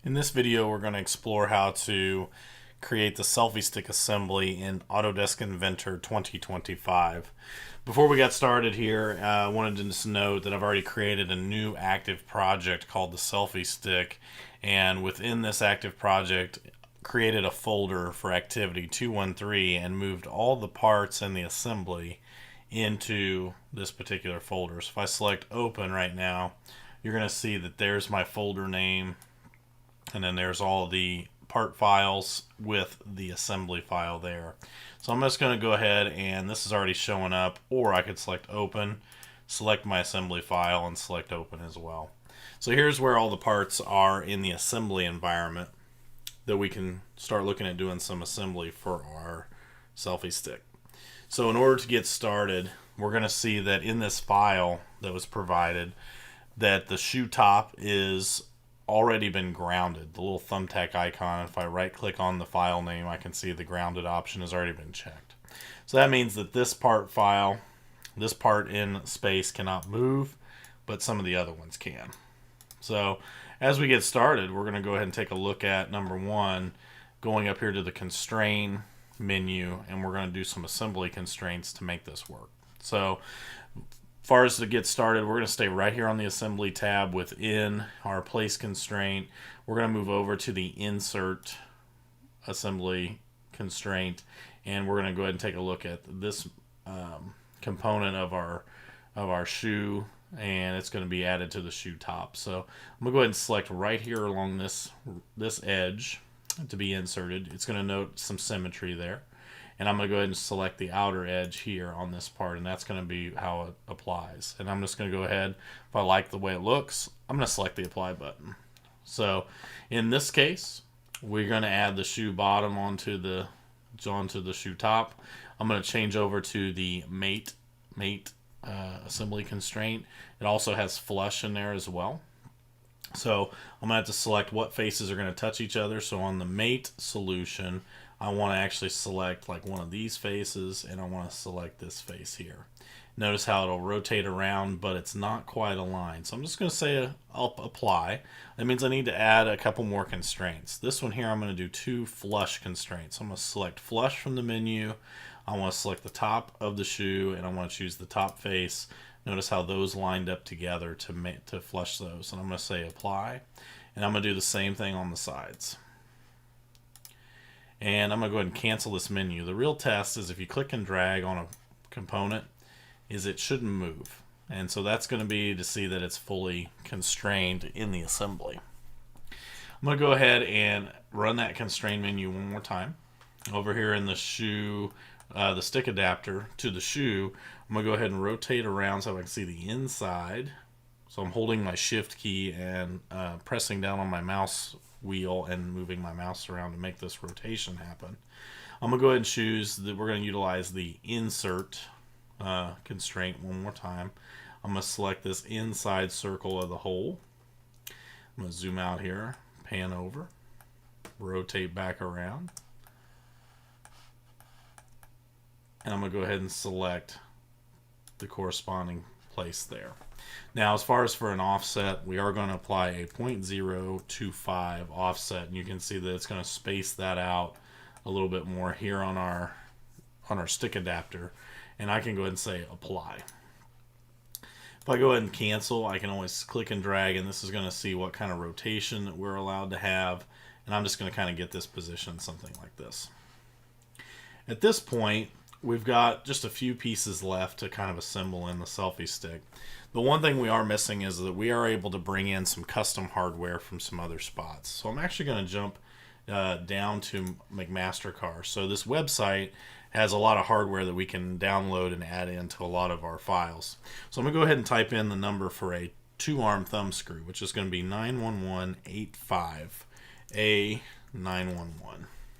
In this video, we're going to explore how to create the selfie stick assembly in Autodesk Inventor 2025. Before we got started here, I wanted to just note that I've already created a new active project called the selfie stick, and within this active project, created a folder for activity 213 and moved all the parts and the assembly into this particular folder. So if I select open right now, you're going to see that there's my folder name, and then there's all the part files with the assembly file there. So I'm just going to go ahead, and this is already showing up, or I could select open, select my assembly file, and select open as well. So here's where all the parts are in the assembly environment that we can start looking at doing some assembly for our selfie stick. So in order to get started, we're going to see that in this file that was provided, that the shoe top is already been grounded. The little thumbtack icon, if I right click on the file name, I can see the grounded option has already been checked. So that means that this part file, this part in space cannot move, but some of the other ones can. So as we get started, we're going to go ahead and take a look at number one, going up here to the constrain menu, and we're going to do some assembly constraints to make this work. So far as to get started, we're going to stay right here on the assembly tab within our place constraint. We're going to move over to the insert assembly constraint, and we're going to go ahead and take a look at this component of our shoe, and it's going to be added to the shoe top. So I'm going to go ahead and select right here along this edge to be inserted. It's going to note some symmetry there. And I'm going to go ahead and select the outer edge here on this part, and that's going to be how it applies. And I'm just going to go ahead, if I like the way it looks, I'm going to select the apply button. So in this case, we're going to add the shoe bottom onto the shoe top. I'm going to change over to the mate assembly constraint. It also has flush in there as well. So I'm going to have to select what faces are going to touch each other. So on the mate solution, I want to actually select like one of these faces, and I want to select this face here. Notice how it'll rotate around, but it's not quite aligned. So I'm just going to say I'll apply. That means I need to add a couple more constraints. This one here, I'm going to do two flush constraints. I'm going to select flush from the menu. I want to select the top of the shoe, and I want to choose the top face. Notice how those lined up together to flush those. And I'm going to say apply, and I'm going to do the same thing on the sides. And I'm going to go ahead and cancel this menu. The real test is if you click and drag on a component, is it shouldn't move. And so that's going to be to see that it's fully constrained in the assembly. I'm going to go ahead and run that constrain menu one more time. Over here in the shoe, the stick adapter to the shoe, I'm going to go ahead and rotate around so I can see the inside. So I'm holding my shift key and pressing down on my mouse wheel and moving my mouse around to make this rotation happen. I'm going to go ahead and choose that we're going to utilize the insert constraint one more time. I'm going to select this inside circle of the hole. I'm going to zoom out here, pan over, rotate back around, and I'm going to go ahead and select the corresponding place there. Now, as far as for an offset, we are going to apply a 0.025 offset, and you can see that it's going to space that out a little bit more here on our stick adapter, and I can go ahead and say apply. If I go ahead and cancel, I can always click and drag, and this is going to see what kind of rotation that we're allowed to have, and I'm just going to kind of get this position something like this. At this point, we've got just a few pieces left to kind of assemble in the selfie stick. The one thing we are missing is that we are able to bring in some custom hardware from some other spots. So I'm actually going to jump down to McMaster-Carr. So this website has a lot of hardware that we can download and add into a lot of our files. So I'm going to go ahead and type in the number for a 2-arm thumb screw, which is going to be 91185A911.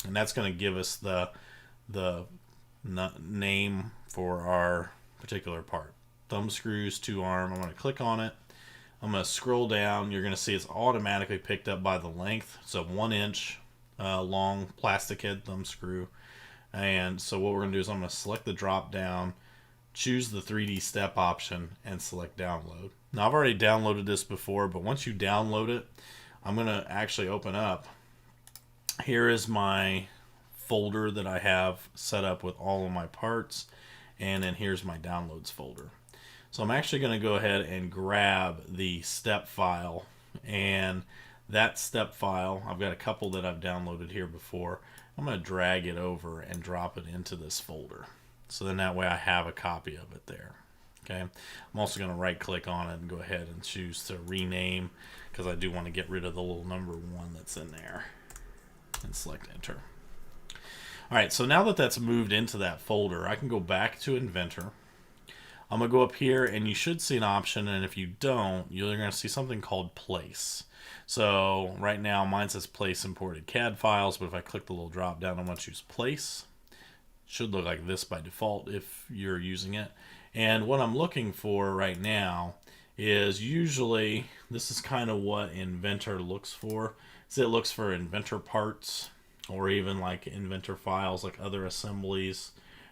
And that's going to give us the name for our particular part. Thumb screws, 2-arm. I'm going to click on it. I'm going to scroll down. You're going to see it's automatically picked up by the length. So 1 inch long plastic head thumb screw. And so what we're going to do is I'm going to select the drop down, choose the 3D step option, and select download. Now I've already downloaded this before, but once you download it, I'm going to actually open up. Here is my folder that I have set up with all of my parts, and then here's my downloads folder. So I'm actually going to go ahead and grab the step file, and that step file, I've got a couple that I've downloaded here before. I'm going to drag it over and drop it into this folder. So then that way I have a copy of it there. Okay. I'm also going to right click on it and go ahead and choose to rename, because I do want to get rid of the little number 1 that's in there, and select enter. Alright, so now that that's moved into that folder, I can go back to Inventor. I'm going to go up here, and you should see an option, and if you don't, you're going to see something called Place. So right now mine says Place Imported CAD Files, but if I click the little drop down, I'm going to choose Place. It should look like this by default if you're using it. And what I'm looking for right now is, usually this is kind of what Inventor looks for. So it looks for Inventor parts, or even like Inventor files, like other assemblies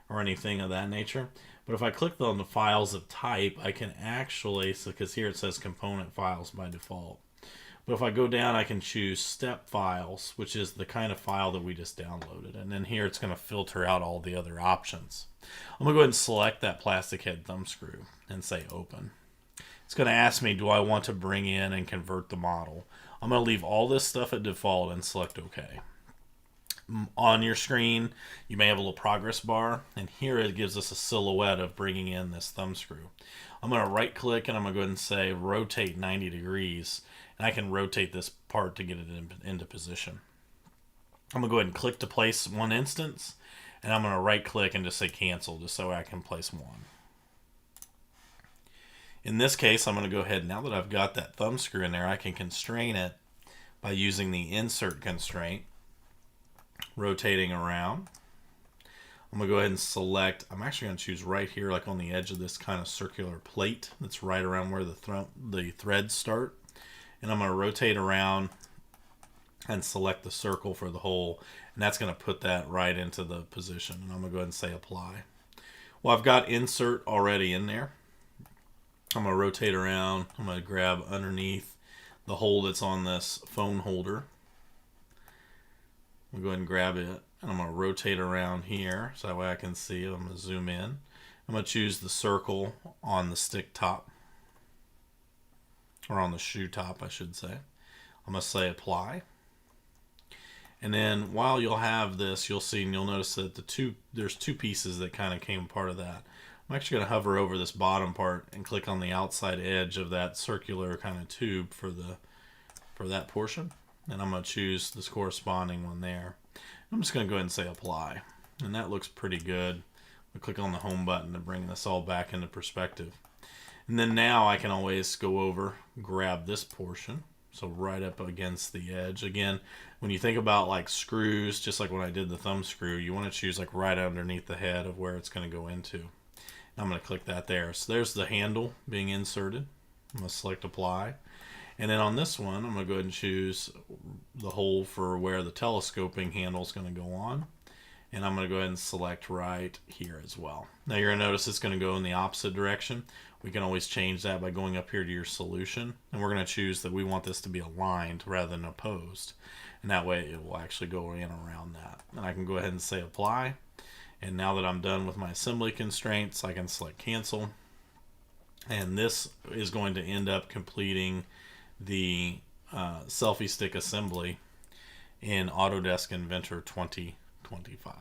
or anything of that nature. But if I click on the files of type, I can actually, because here it says component files by default. But if I go down, I can choose step files, which is the kind of file that we just downloaded. And then here it's going to filter out all the other options. I'm going to go ahead and select that plastic head thumb screw and say open. It's going to ask me, do I want to bring in and convert the model? I'm going to leave all this stuff at default and select OK. On your screen, you may have a little progress bar, and here it gives us a silhouette of bringing in this thumb screw. I'm going to right click, and I'm going to go ahead and say rotate 90 degrees, and I can rotate this part to get it into position. I'm going to go ahead and click to place one instance, and I'm going to right click and just say cancel, just so I can place one. In this case, I'm going to go ahead, now that I've got that thumb screw in there, I can constrain it by using the insert constraint, rotating around. I'm going to go ahead and select, I'm actually going to choose right here, like on the edge of this kind of circular plate that's right around where the threads start. And I'm going to rotate around and select the circle for the hole, and that's going to put that right into the position. And I'm going to go ahead and say apply. Well, I've got insert already in there. I'm going to rotate around. I'm going to grab underneath the hole that's on this phone holder. I'm going to go ahead and grab it, and I'm going to rotate around here so that way I can see it. I'm going to zoom in. I'm going to choose the circle on the stick top, or on the shoe top, I should say. I'm going to say apply. And then while you'll have this, you'll see, and you'll notice that there's two pieces that kind of came part of that. I'm actually going to hover over this bottom part and click on the outside edge of that circular kind of tube for that portion. And I'm going to choose this corresponding one there. I'm just going to go ahead and say apply. And that looks pretty good. I'll click on the home button to bring this all back into perspective. And then now I can always go over, grab this portion. So right up against the edge. Again, when you think about like screws, just like when I did the thumb screw, you want to choose like right underneath the head of where it's going to go into. And I'm going to click that there. So there's the handle being inserted. I'm going to select apply. And then on this one, I'm going to go ahead and choose the hole for where the telescoping handle is going to go on. And I'm going to go ahead and select right here as well. Now you're going to notice it's going to go in the opposite direction. We can always change that by going up here to your solution. And we're going to choose that we want this to be aligned rather than opposed. And that way it will actually go in around that. And I can go ahead and say apply. And now that I'm done with my assembly constraints, I can select cancel. And this is going to end up completing the selfie stick assembly in Autodesk Inventor 2025.